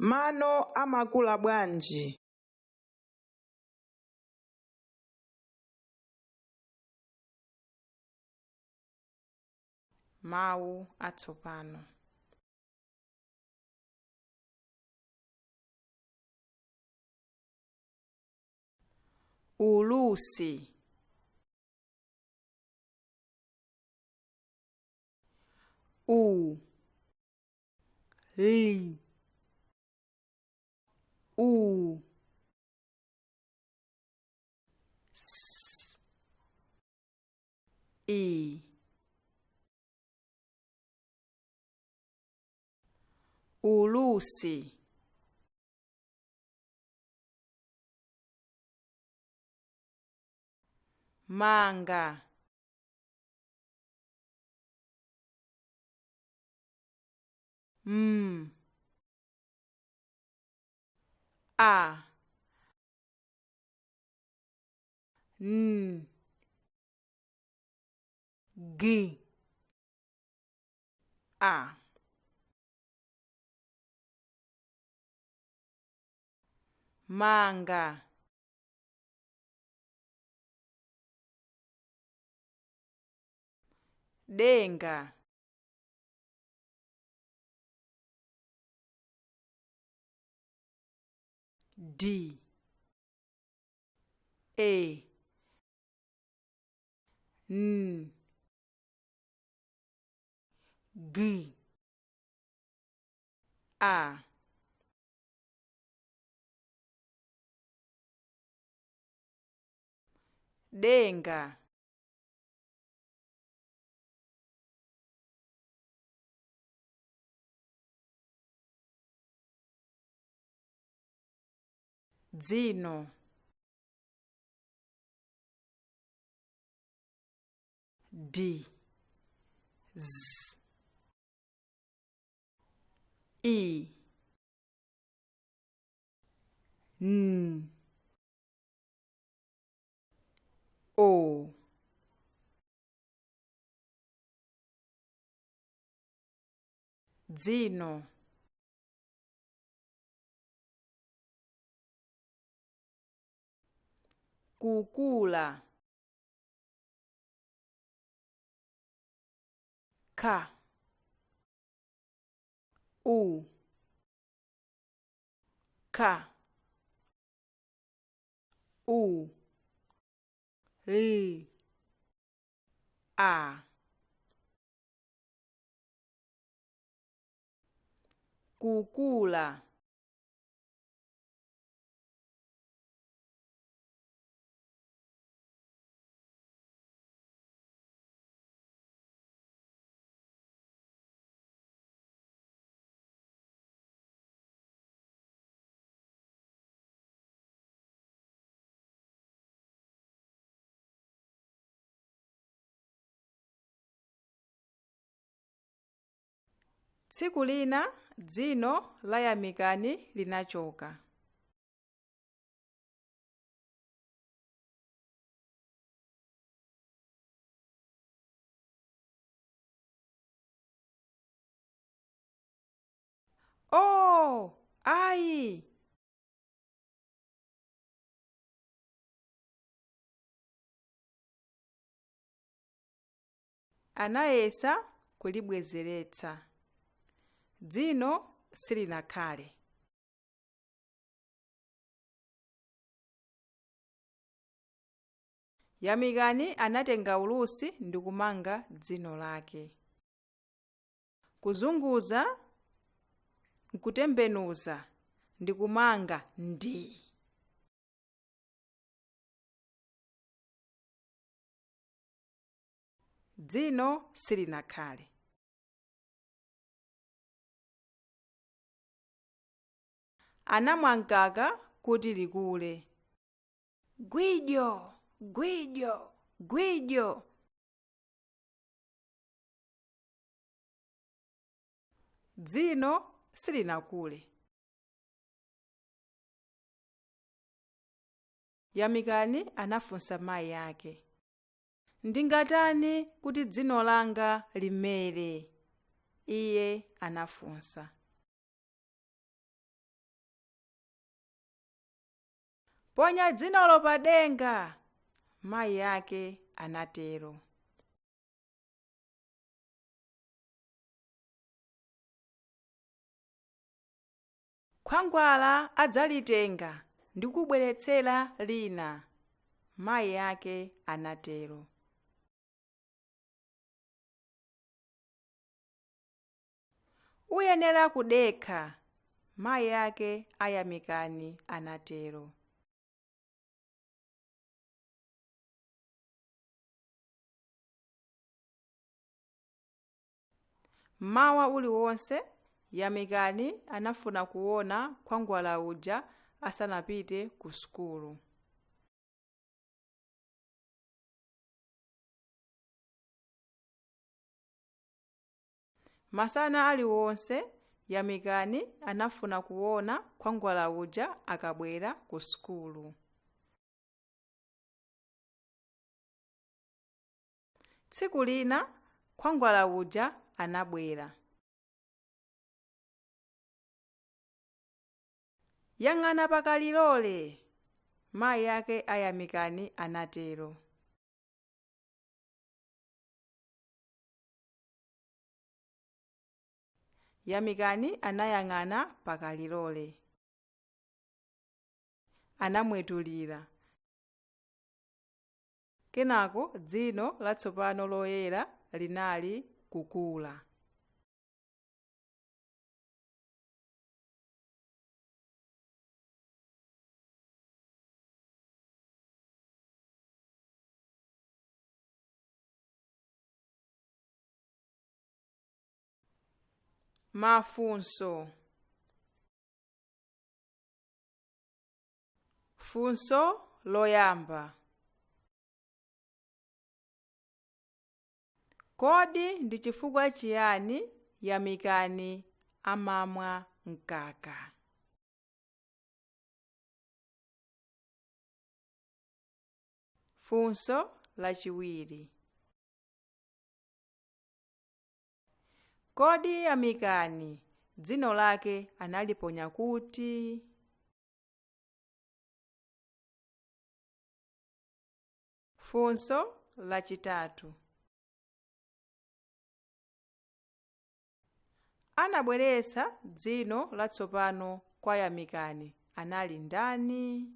Mano amakula bwanji? Mawu atsopano. Ulusi. U. Li. U. S. I. Ulusi. Manga. A. N. G. A. Manga. Denga. D. A. N. G. A. Denga. Dzino. D. Z. I. N. O. Dzino. Kukula. Ka. U. Ka. U. L. A. Kukula. Tsiku lina dzino la Yamikani linachoka. Oh, ayi. Anayesa kulibwezeretsa. Dzino silinakhale. Yamikani anatenga ulusi ndi kumanga dzino lake. Kuzunguza, nkutembenuza ndi kumanga ndi. Dzino silinakhale. Anamwankaka kuti likule. Gwidyo, gwidyo, gwidyo. Dzino silinakule. Yamikani anafunsa mayi ake. Ndingatani kuti dzino langa limere? Iye anafunsa. Ponya dzinolo pa denga, mayi ake anatero. Khwangwala adzalitenga ndi kubweretsera lina, mayi ake anatero. Uyenera kudekha, mayi ake ayamikani anatero. Mawa uliwonse Yamikani anafuna kuona khwangwala uja asanapite ku sukulu. Masana aliwonse Yamikani anafuna kuona khwangwala uja akabwera ku sukulu. Tsiku lina khwangwala uja anabwera. Yang'ana pakalilole, mayi ake ayamikani anatero. Yamikani anayang'ana pakalilole, anamwetulira. Kenako dzino latsopano loyera linali kukula. Mafunso. Funso loyamba. Kodi ndi chifukwa chiyani Yamikani amamwa mkaka? Funso lachiwiri. Kodi Yamikani dzino lake analiponya kuti? Funso lachitatu. Anabweretsa dzino latsopano kwa Yamikani anali ndani?